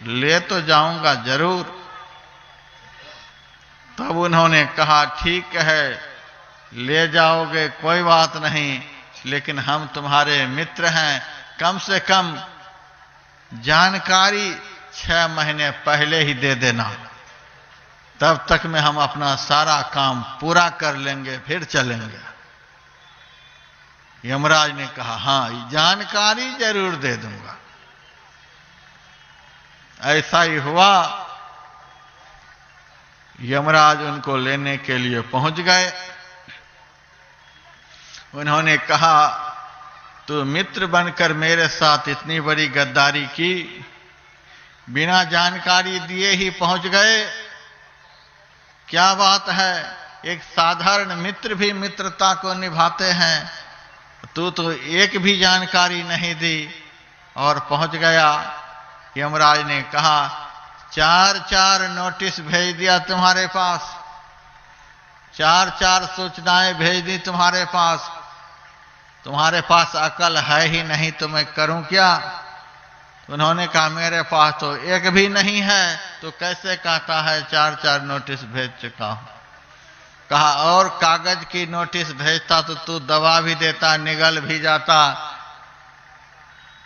ले तो जाऊंगा जरूर। तब उन्होंने कहा, ठीक है, ले जाओगे कोई बात नहीं, लेकिन हम तुम्हारे मित्र हैं, कम से कम जानकारी 6 महीने पहले ही दे देना, तब तक में हम अपना सारा काम पूरा कर लेंगे, फिर चलेंगे। यमराज ने कहा, हाँ, जानकारी जरूर दे दूंगा। ऐसा ही हुआ। यमराज उनको लेने के लिए पहुंच गए। उन्होंने कहा, तू मित्र बनकर मेरे साथ इतनी बड़ी गद्दारी की, बिना जानकारी दिए ही पहुंच गए, क्या बात है? एक साधारण मित्र भी मित्रता को निभाते हैं, तू तो एक भी जानकारी नहीं दी और पहुंच गया। यमराज ने कहा, 4-4 नोटिस भेज दिया तुम्हारे पास, 4-4 सूचनाएं भेज दी तुम्हारे पास अकल है ही नहीं तो मैं करूं क्या? उन्होंने कहा, मेरे पास तो एक भी नहीं है, तो कैसे कहता है 4-4 नोटिस भेज चुका हूं? कहा, और कागज की नोटिस भेजता तो तू दबा भी देता, निगल भी जाता।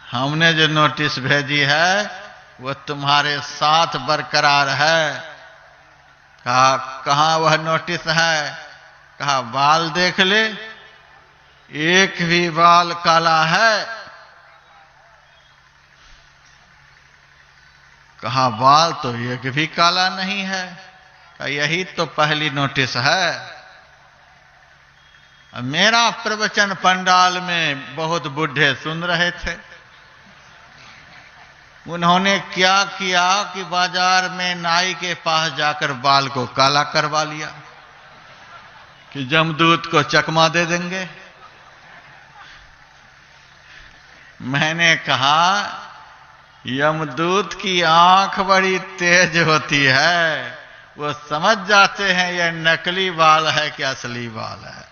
हमने जो नोटिस भेजी है वो तुम्हारे साथ बरकरार है। कहा, कहां वह नोटिस है? कहा, बाल देख ले, एक भी बाल काला है? कहा, बाल तो एक भी काला नहीं है। कहा, यही तो पहली नोटिस है। मेरा प्रवचन पंडाल में बहुत बूढ़े सुन रहे थे। उन्होंने क्या किया कि बाजार में नाई के पास जाकर बाल को काला करवा लिया कि जमदूत को चकमा दे देंगे। मैंने कहा, यमदूत की आंख बड़ी तेज होती है, वो समझ जाते हैं ये नकली बाल है कि असली बाल है।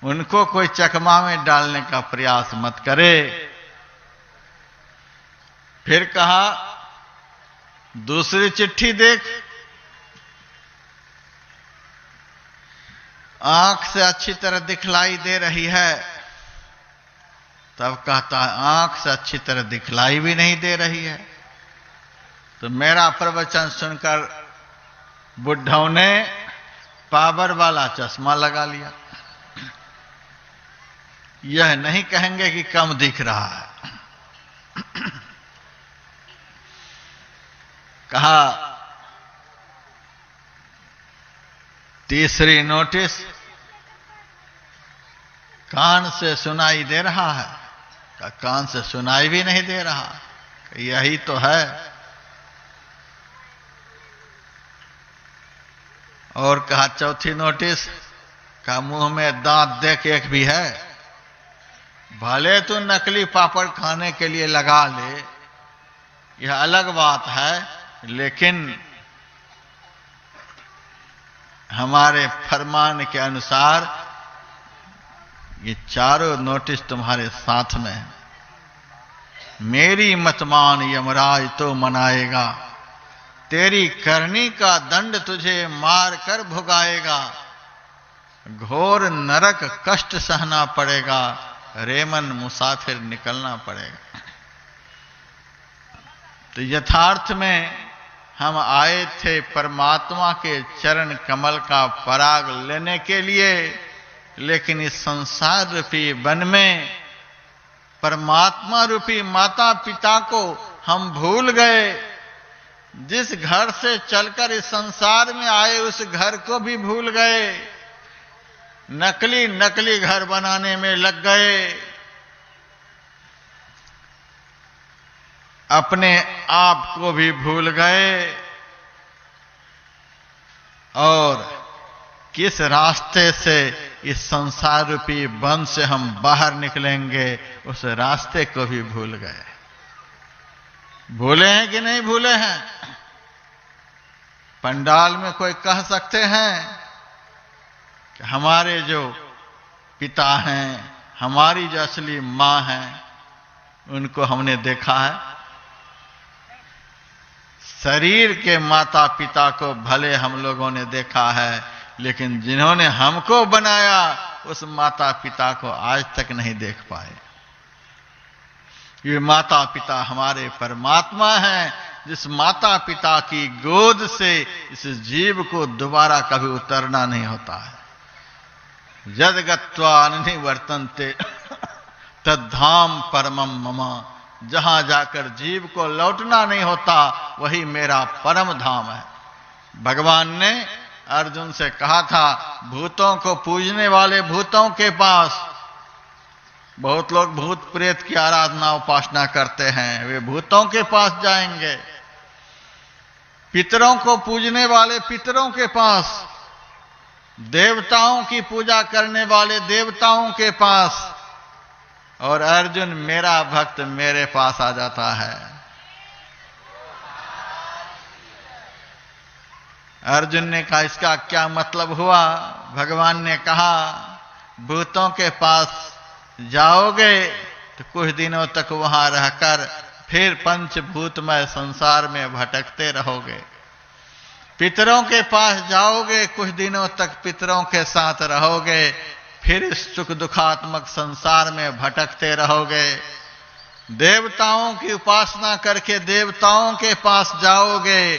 उनको कोई चकमा में डालने का प्रयास मत करे। फिर कहा, दूसरी चिट्ठी देख, आंख से अच्छी तरह दिखलाई दे रही है। तब कहता है, आंख से अच्छी तरह दिखलाई भी नहीं दे रही है। तो मेरा प्रवचन सुनकर बुढ़ऊ ने पावर वाला चश्मा लगा लिया। यह नहीं कहेंगे कि कम दिख रहा है। कहा, तीसरी नोटिस कान से सुनाई दे रहा है? कहा, कान से सुनाई भी नहीं दे रहा। यही तो है। और कहा, चौथी नोटिस? का मुंह में दांत देख एक भी है? भले तू नकली पापड़ खाने के लिए लगा ले, यह अलग बात है, लेकिन हमारे फरमान के अनुसार ये चारों नोटिस तुम्हारे साथ में है। मेरी मत मान, यमराज तो मनाएगा, तेरी करनी का दंड तुझे मार कर भुगाएगा, घोर नरक कष्ट सहना पड़ेगा, रेमन मुसाफिर निकलना पड़ेगा। तो यथार्थ में हम आए थे परमात्मा के चरण कमल का पराग लेने के लिए, लेकिन इस संसार रूपी वन में परमात्मा रूपी माता पिता को हम भूल गए। जिस घर से चलकर इस संसार में आए उस घर को भी भूल गए। नकली घर बनाने में लग गए। अपने आप को भी भूल गए। और किस रास्ते से इस संसार रूपी वन से हम बाहर निकलेंगे उस रास्ते को भी भूल गए। भूले हैं कि नहीं भूले हैं? पंडाल में कोई कह सकते हैं कि हमारे जो पिता हैं, हमारी जो असली मां हैं, उनको हमने देखा है? शरीर के माता पिता को भले हम लोगों ने देखा है, लेकिन जिन्होंने हमको बनाया उस माता पिता को आज तक नहीं देख पाए। ये माता पिता हमारे परमात्मा हैं, जिस माता पिता की गोद से इस जीव को दोबारा कभी उतरना नहीं होता है। यद गत्वा अनिवर्तन्ते तद्धाम परमम मम, जहां जाकर जीव को लौटना नहीं होता वही मेरा परम धाम है। भगवान ने अर्जुन से कहा था, भूतों को पूजने वाले भूतों के पास, बहुत लोग भूत प्रेत की आराधना उपासना करते हैं, वे भूतों के पास जाएंगे। पितरों को पूजने वाले पितरों के पास, देवताओं की पूजा करने वाले देवताओं के पास, और अर्जुन मेरा भक्त मेरे पास आ जाता है। अर्जुन ने कहा, इसका क्या मतलब हुआ? भगवान ने कहा, भूतों के पास जाओगे तो कुछ दिनों तक वहां रहकर फिर पंचभूतमय संसार में भटकते रहोगे। पितरों के पास जाओगे, कुछ दिनों तक पितरों के साथ रहोगे, फिर इस सुख दुखात्मक संसार में भटकते रहोगे। देवताओं की उपासना करके देवताओं के पास जाओगे,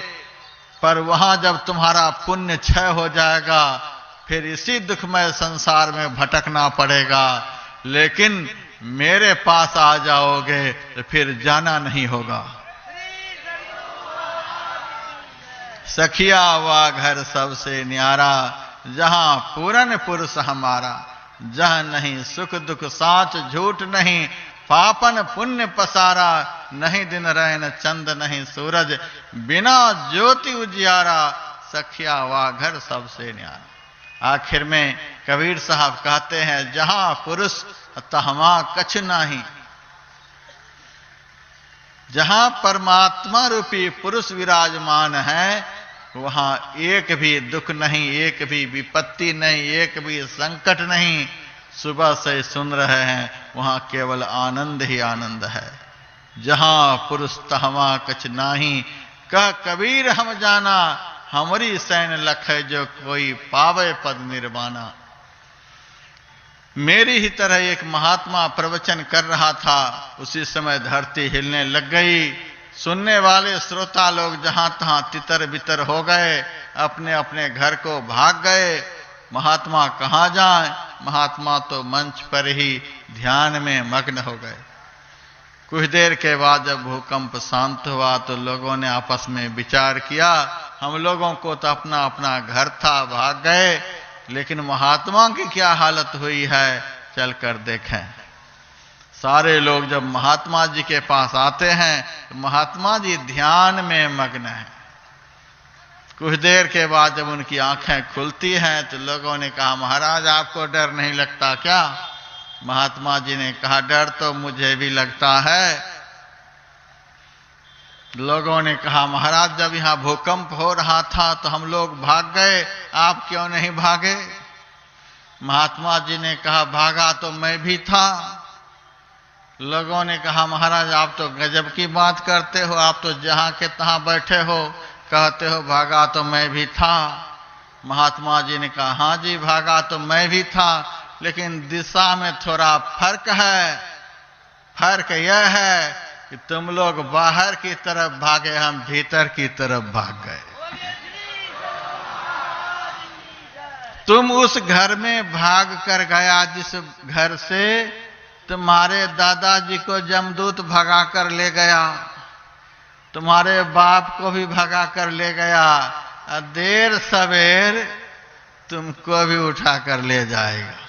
पर वहां जब तुम्हारा पुण्य क्षय हो जाएगा फिर इसी दुखमय संसार में भटकना पड़ेगा। लेकिन मेरे पास आ जाओगे तो फिर जाना नहीं होगा। सखिया वा घर सबसे न्यारा, जहां पूरन पुरुष हमारा, जहां नहीं सुख दुख साच झूठ नहीं, पापन पुण्य पसारा, नहीं दिन रैन चंद नहीं सूरज, बिना ज्योति उजियारा, सखिया वा घर सबसे न्यारा। आखिर में कबीर साहब कहते हैं, जहां पुरुष तहमा कछ नाही, जहां परमात्मा रूपी पुरुष विराजमान है वहां एक भी दुख नहीं, एक भी विपत्ति नहीं, एक भी संकट नहीं। सुबह से सुन रहे हैं, वहां केवल आनंद ही आनंद है। जहां पुरुष तहमा कछ नाही, कह कबीर हम जाना, हमारी सैन लख है जो कोई पावे पद निर्वाणा। मेरी ही तरह एक महात्मा प्रवचन कर रहा था, उसी समय धरती हिलने लग गई। सुनने वाले श्रोता लोग जहां तहां तितर बितर हो गए, अपने अपने घर को भाग गए। महात्मा कहां जाएं? महात्मा तो मंच पर ही ध्यान में मग्न हो गए। कुछ देर के बाद जब भूकंप शांत हुआ तो लोगों ने आपस में विचार किया, हम लोगों को तो अपना अपना घर था, भाग गए, लेकिन महात्मा की क्या हालत हुई है, चलकर देखें। सारे लोग जब महात्मा जी के पास आते हैं तो महात्मा जी ध्यान में मग्न हैं। कुछ देर के बाद जब उनकी आंखें खुलती हैं तो लोगों ने कहा, महाराज आपको डर नहीं लगता क्या? महात्मा जी ने कहा, डर तो मुझे भी लगता है। लोगों ने कहा, महाराज जब यहां भूकंप हो रहा था तो हम लोग भाग गए, आप क्यों नहीं भागे? महात्मा जी ने कहा, भागा तो मैं भी था। लोगों ने कहा, महाराज आप तो गजब की बात करते हो, आप तो जहां के तहां बैठे हो, कहते हो भागा तो मैं भी था। महात्मा जी ने कहा, हाँ जी भागा तो मैं भी था, लेकिन दिशा में थोड़ा फर्क है। फर्क यह है कि तुम लोग बाहर की तरफ भागे, हम भीतर की तरफ भाग गए। तुम उस घर में भाग कर गया जिस घर से तुम्हारे दादाजी को जमदूत भगा कर ले गया, तुम्हारे बाप को भी भगा कर ले गया, देर सवेर तुमको भी उठा कर ले जाएगा।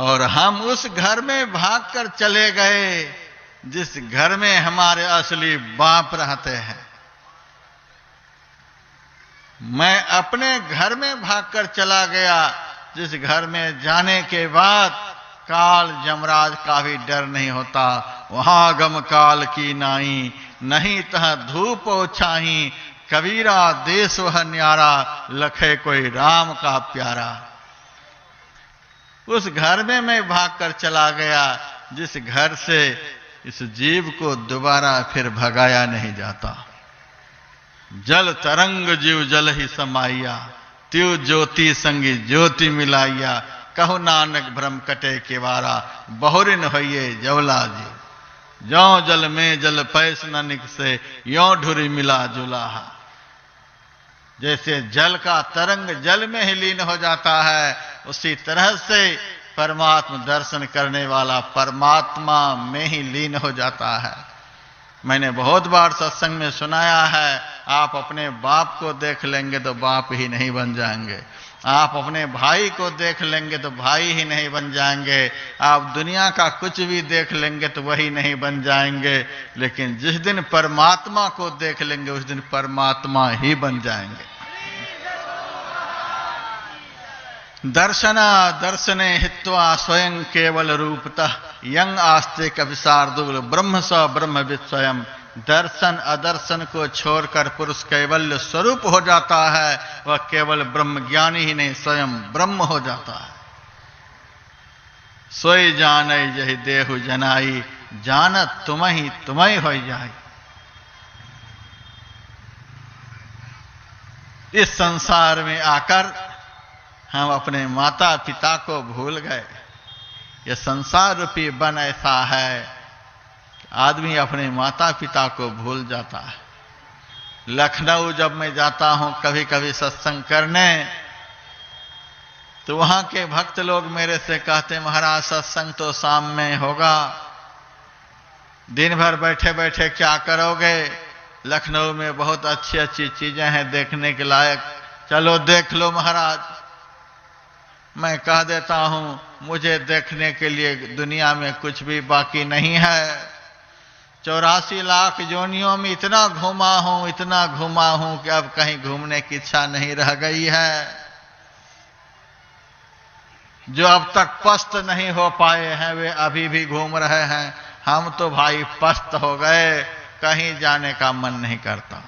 और हम उस घर में भागकर चले गए जिस घर में हमारे असली बाप रहते हैं। मैं अपने घर में भागकर चला गया जिस घर में जाने के बाद काल जमराज का भी डर नहीं होता। वहां गम काल की नाई, नहीं तह धूप ओछाही, कबीरा देश वह न्यारा, लखे कोई राम का प्यारा। उस घर में मैं भागकर चला गया जिस घर से इस जीव को दोबारा फिर भगाया नहीं जाता। जल तरंग जीव जल ही समाइया, त्यू ज्योति संगी ज्योति मिलाइया, कहु नानक भ्रम कटे केवारा, बहुरिन होइए जवला जीव। ज्यों जल में जल पैस न निकसे, यों ढुरी मिला जुलाहा। जैसे जल का तरंग जल में ही लीन हो जाता है, उसी तरह से परमात्मा दर्शन करने वाला परमात्मा में ही लीन हो जाता है। मैंने बहुत बार सत्संग में सुनाया है, आप अपने बाप को देख लेंगे तो बाप ही नहीं बन जाएंगे, आप अपने भाई को देख लेंगे तो भाई ही नहीं बन जाएंगे, आप दुनिया का कुछ भी देख लेंगे तो वही नहीं बन जाएंगे, लेकिन जिस दिन परमात्मा को देख लेंगे उस दिन परमात्मा ही बन जाएंगे। दर्शना दर्शने हित्वा स्वयं केवल रूपतः, यंग आस्ते कविशार्दूल ब्रह्म स ब्रह्मविद स्वयं। दर्शन अदर्शन को छोड़कर पुरुष कैवल्य स्वरूप हो जाता है, वह केवल ब्रह्म ज्ञानी ही नहीं स्वयं ब्रह्म हो जाता है। सोई जाने यही देहु जनाई, जानत तुम्हें हो जाई। इस संसार में आकर हम अपने माता पिता को भूल गए। यह संसार रूपी वन ऐसा है, आदमी अपने माता पिता को भूल जाता है। लखनऊ जब मैं जाता हूं कभी कभी सत्संग करने, तो वहां के भक्त लोग मेरे से कहते, महाराज सत्संग तो शाम में होगा, दिन भर बैठे बैठे क्या करोगे? लखनऊ में बहुत अच्छी अच्छी चीजें हैं देखने के लायक, चलो देख लो महाराज। मैं कह देता हूं, मुझे देखने के लिए दुनिया में कुछ भी बाकी नहीं है। 84 लाख योनियों में इतना घूमा हूं कि अब कहीं घूमने की इच्छा नहीं रह गई है। जो अब तक पस्त नहीं हो पाए हैं वे अभी भी घूम रहे हैं। हम तो भाई पस्त हो गए, कहीं जाने का मन नहीं करता।